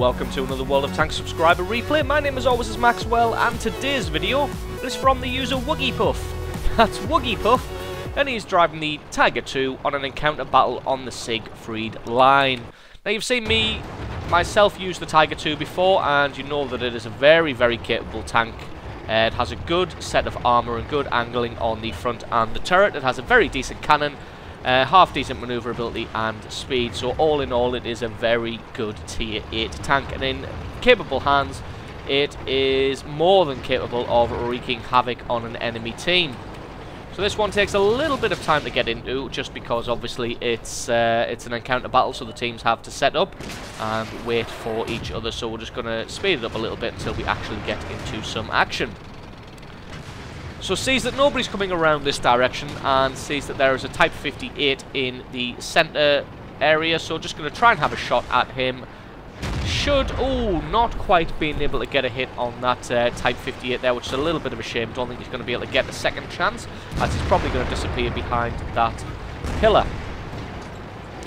welcome to another World of Tanks subscriber replay. My name as always is Maxwell, and today's video is from the user Woogiepuff. That's Woogiepuff, and he's driving the Tiger II on an encounter battle on the Siegfried line. Now you've seen me, myself, use the Tiger II before, and you know that it is a very, very capable tank. It has a good set of armour and good angling on the front and the turret. It has a very decent cannon, half decent manoeuvrability and speed, so all in all it is a very good tier 8 tank, and in capable hands it is more than capable of wreaking havoc on an enemy team. So this one takes a little bit of time to get into, just because obviously it's an encounter battle, so the teams have to set up and wait for each other, so we're just going to speed it up a little bit until we actually get into some action. So sees that nobody's coming around this direction and sees that there is a Type 58 in the centre area, so just going to try and have a shot at him. Should, not quite being able to get a hit on that Type 58 there, which is a little bit of a shame. Don't think he's going to be able to get a second chance, as he's probably going to disappear behind that pillar.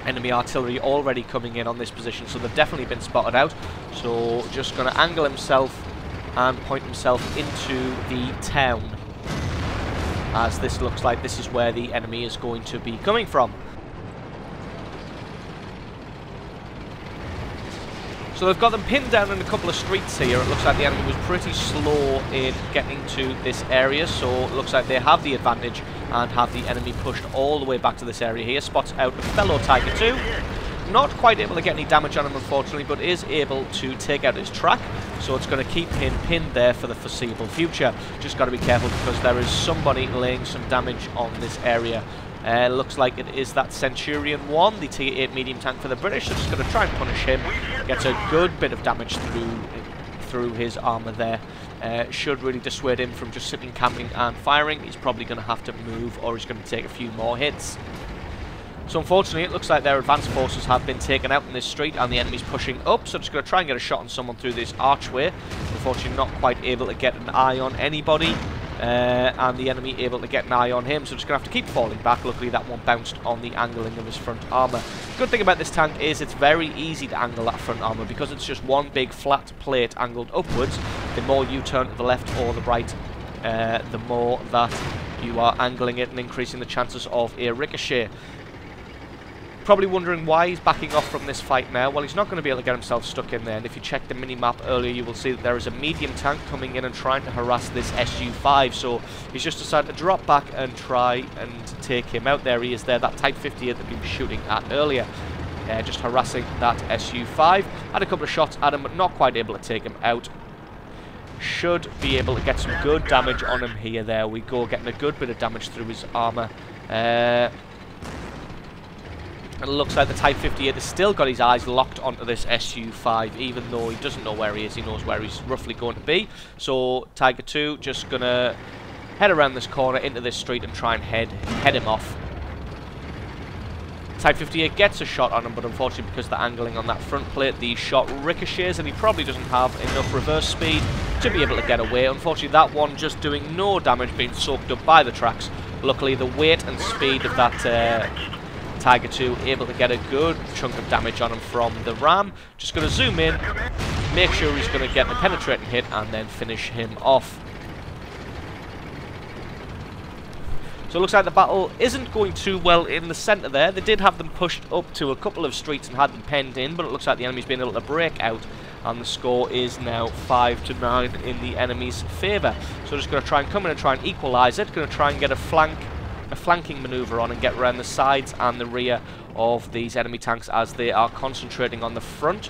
Enemy artillery already coming in on this position, so they've definitely been spotted out. So just going to angle himself and point himself into the town, as this looks like this is where the enemy is going to be coming from. So they've got them pinned down in a couple of streets here. It looks like the enemy was pretty slow in getting to this area, so it looks like they have the advantage and have the enemy pushed all the way back to this area here. Spots out a fellow Tiger II. Not quite able to get any damage on him, unfortunately, but is able to take out his track, so it's going to keep him pinned there for the foreseeable future. Just got to be careful, because there is somebody laying some damage on this area. Looks like it is that Centurion 1, the tier 8 medium tank for the British. So just going to try and punish him. Gets a good bit of damage through his armour there. Should really dissuade him from just sitting camping and firing. He's probably going to have to move, or he's going to take a few more hits. So unfortunately it looks like their advanced forces have been taken out in this street and the enemy's pushing up, so just going to try and get a shot on someone through this archway. Unfortunately not quite able to get an eye on anybody, and the enemy able to get an eye on him, so just going to have to keep falling back. Luckily that one bounced on the angling of his front armour. Good thing about this tank is it's very easy to angle that front armour, because it's just one big flat plate angled upwards. The more you turn to the left or the right, the more that you are angling it and increasing the chances of a ricochet. Probably wondering why he's backing off from this fight now. Well, he's not going to be able to get himself stuck in there, and if you check the mini-map earlier you will see that there is a medium tank coming in and trying to harass this Su-5, so he's just decided to drop back and try and take him out. There he is there, that Type 58 that we were shooting at earlier, just harassing that Su-5. Had a couple of shots at him, but not quite able to take him out. Should be able to get some good damage on him here. There we go, getting a good bit of damage through his armour. And it looks like the Type 58 has still got his eyes locked onto this Su-5, even though he doesn't know where he is. He knows where he's roughly going to be. So Tiger II just going to head around this corner into this street and try and head him off. Type 58 gets a shot on him, but unfortunately because the angling on that front plate, the shot ricochets and he probably doesn't have enough reverse speed to be able to get away. Unfortunately that one just doing no damage, being soaked up by the tracks. Luckily the weight and speed of that Tiger II able to get a good chunk of damage on him from the ram. Just going to zoom in, make sure he's going to get the penetrating hit and then finish him off. So it looks like the battle isn't going too well in the centre there. They did have them pushed up to a couple of streets and had them penned in, but it looks like the enemy's been able to break out, and the score is now 5-9 in the enemy's favour. So just going to try and come in and try and equalise it. Going to try and get a flanking manoeuvre on and get around the sides and the rear of these enemy tanks, as they are concentrating on the front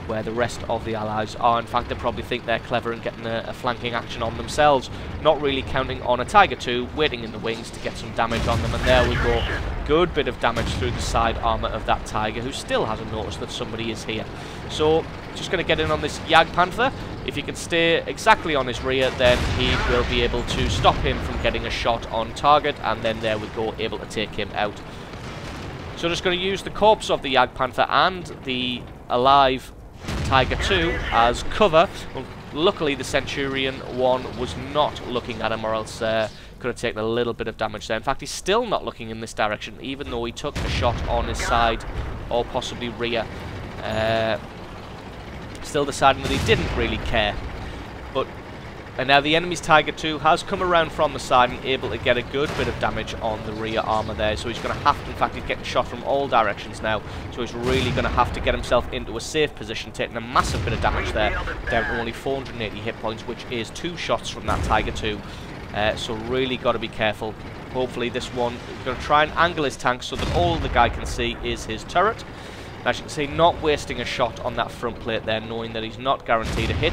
where the rest of the allies are. In fact, they probably think they're clever and getting a flanking action on themselves, not really counting on a Tiger II waiting in the wings to get some damage on them. And there we go, good bit of damage through the side armour of that Tiger, who still hasn't noticed that somebody is here. So just going to get in on this Jagdpanther. If he can stay exactly on his rear, then he will be able to stop him from getting a shot on target, and then there we go, able to take him out. So just going to use the corpse of the Jagdpanther and the alive Tiger II as cover. Well, luckily the Centurion 1 was not looking at him, or else could have taken a little bit of damage there. In fact, he's still not looking in this direction, even though he took a shot on his side or possibly rear. still deciding that he didn't really care. And now the enemy's Tiger 2 has come around from the side and able to get a good bit of damage on the rear armour there. So he's going to have to, in fact, he's getting shot from all directions now. So he's really going to have to get himself into a safe position, taking a massive bit of damage there, down to only 480 hit points, which is 2 shots from that Tiger 2. So really got to be careful. Hopefully this one, he's going to try and angle his tank so that all the guy can see is his turret. As you can see, not wasting a shot on that front plate there, knowing that he's not guaranteed a hit.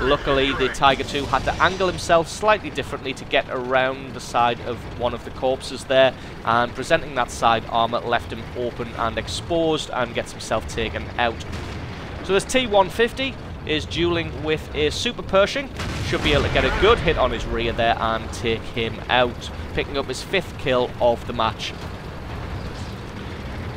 Luckily, the Tiger 2 had to angle himself slightly differently to get around the side of one of the corpses there, and presenting that side armour left him open and exposed and gets himself taken out. So this T-150 is dueling with a Super Pershing. Should be able to get a good hit on his rear there and take him out, picking up his 5th kill of the match.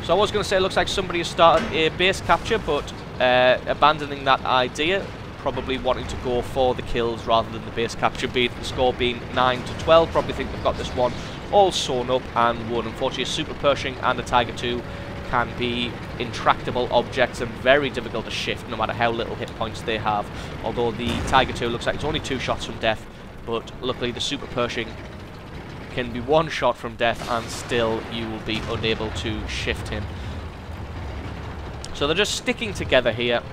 So I was going to say it looks like somebody has started a base capture, but abandoning that idea, probably wanting to go for the kills rather than the base capture, the score being 9-12. Probably think they've got this one all sewn up and won. Unfortunately, a Super Pershing and a Tiger 2 can be intractable objects and very difficult to shift no matter how little hit points they have. Although the Tiger 2 looks like it's only 2 shots from death, but luckily the Super Pershing can be 1 shot from death and still you will be unable to shift him. So they're just sticking together here.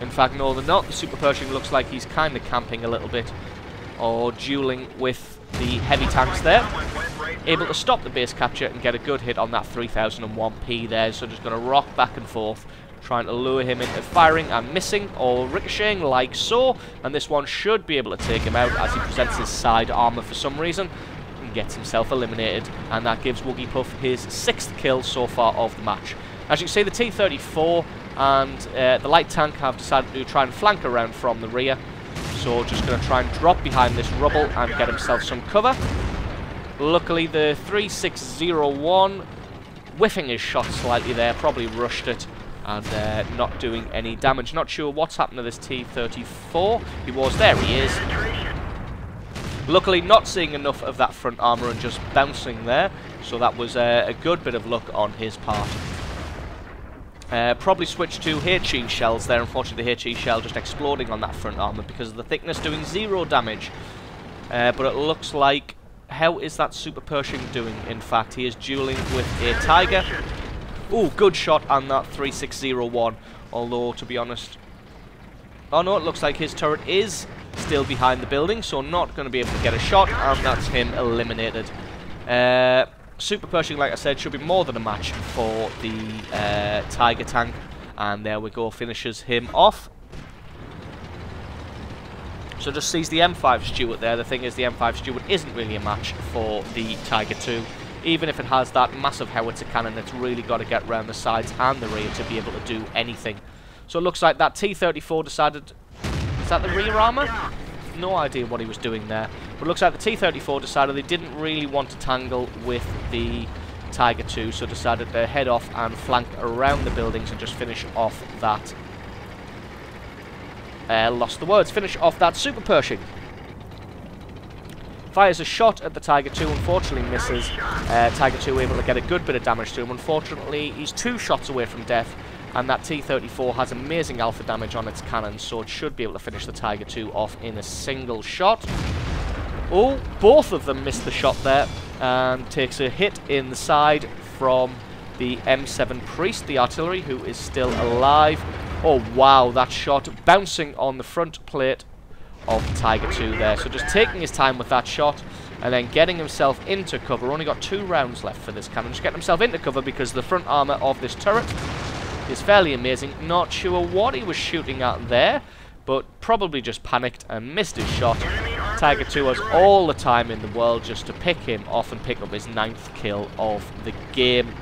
In fact, no, they're not. The Super Pershing looks like he's kind of camping a little bit, or dueling with the heavy tanks there. Able to stop the base capture and get a good hit on that 3001p there. So just going to rock back and forth, trying to lure him into firing and missing or ricocheting like so. And this one should be able to take him out as he presents his side armour for some reason. Gets himself eliminated, and that gives Woogie Puff his 6th kill so far of the match. As you can see, the T-34 and the light tank have decided to try and flank around from the rear, so just going to try and drop behind this rubble and get himself some cover. Luckily the 3601 whiffing his shot slightly there, probably rushed it and not doing any damage. Not sure what's happened to this T-34. There he is. Luckily not seeing enough of that front armour and just bouncing there, so that was a good bit of luck on his part. Probably switched to HE shells there. Unfortunately the HE shell just exploding on that front armour because of the thickness, doing 0 damage. But it looks like, how is that Super Pershing doing? In fact, he is dueling with a Tiger. Ooh, good shot on that 3601, although to be honest, oh no, it looks like his turret is still behind the building, so not going to be able to get a shot, and that's him eliminated. Super Pershing, like I said, should be more than a match for the Tiger tank, and there we go, finishes him off. So just sees the M5 Stuart there. The thing is, the M5 Stuart isn't really a match for the Tiger 2. Even if it has that massive howitzer cannon, it's really got to get around the sides and the rear to be able to do anything. So it looks like that T-34 decided... Is that the rear armour? No idea what he was doing there. But it looks like the T-34 decided they didn't really want to tangle with the Tiger 2, so decided to head off and flank around the buildings and just finish off that... lost the words. Finish off that Super Pershing. Fires a shot at the Tiger 2, unfortunately misses. Tiger 2 able to get a good bit of damage to him. Unfortunately, he's 2 shots away from death, and that T-34 has amazing alpha damage on its cannon, so it should be able to finish the Tiger 2 off in a single shot. Oh, both of them missed the shot there, and takes a hit in the side from the M7 Priest, the artillery, who is still alive. Oh wow, that shot bouncing on the front plate of the Tiger 2 there. So just taking his time with that shot and then getting himself into cover. Only got 2 rounds left for this cannon. Just getting himself into cover because the front armour of this turret is fairly amazing. Not sure what he was shooting at there, but probably just panicked and missed his shot. Tiger 2 has all the time in the world just to pick him off and pick up his 9th kill of the game.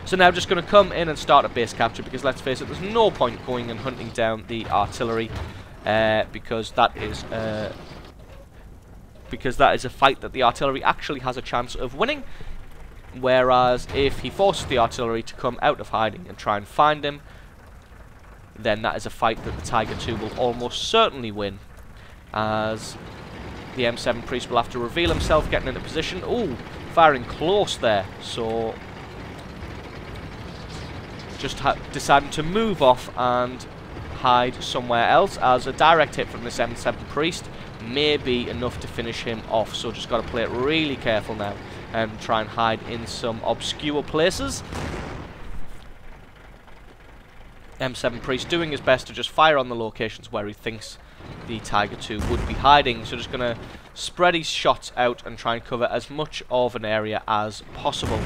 So now just going to come in and start a base capture, because let's face it, there's no point going and hunting down the artillery, because that is a fight that the artillery actually has a chance of winning. Whereas if he forces the artillery to come out of hiding and try and find him, then that is a fight that the Tiger 2 will almost certainly win, as the M7 Priest will have to reveal himself, getting into position. Ooh, firing close there, so just deciding to move off and hide somewhere else, as a direct hit from this M7 Priest may be enough to finish him off. So just got to play it really careful now and try and hide in some obscure places. M7 Priest doing his best to just fire on the locations where he thinks the Tiger 2 would be hiding. So just going to spread his shots out and try and cover as much of an area as possible.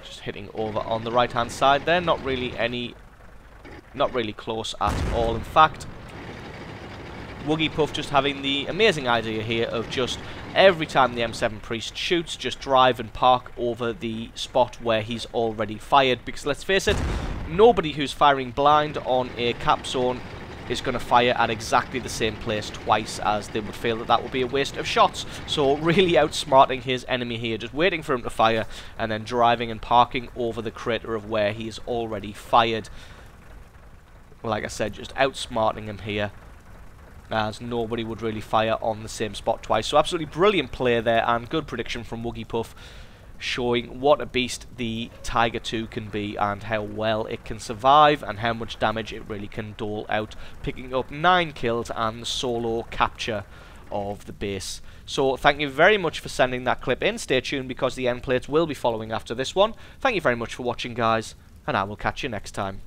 Just hitting over on the right hand side there, not really close at all. In fact, Woogie Puff just having the amazing idea here of just every time the M7 Priest shoots, just drive and park over the spot where he's already fired. Because let's face it, nobody who's firing blind on a cap zone is going to fire at exactly the same place twice, as they would feel that that would be a waste of shots. So really outsmarting his enemy here, just waiting for him to fire and then driving and parking over the crater of where he's already fired. Like I said, just outsmarting him here, as nobody would really fire on the same spot twice. So absolutely brilliant play there, and good prediction from Woogie Puff, showing what a beast the Tiger 2 can be and how well it can survive and how much damage it really can dole out, picking up 9 kills and the solo capture of the base. So thank you very much for sending that clip in. Stay tuned because the end plates will be following after this one. Thank you very much for watching, guys, and I will catch you next time.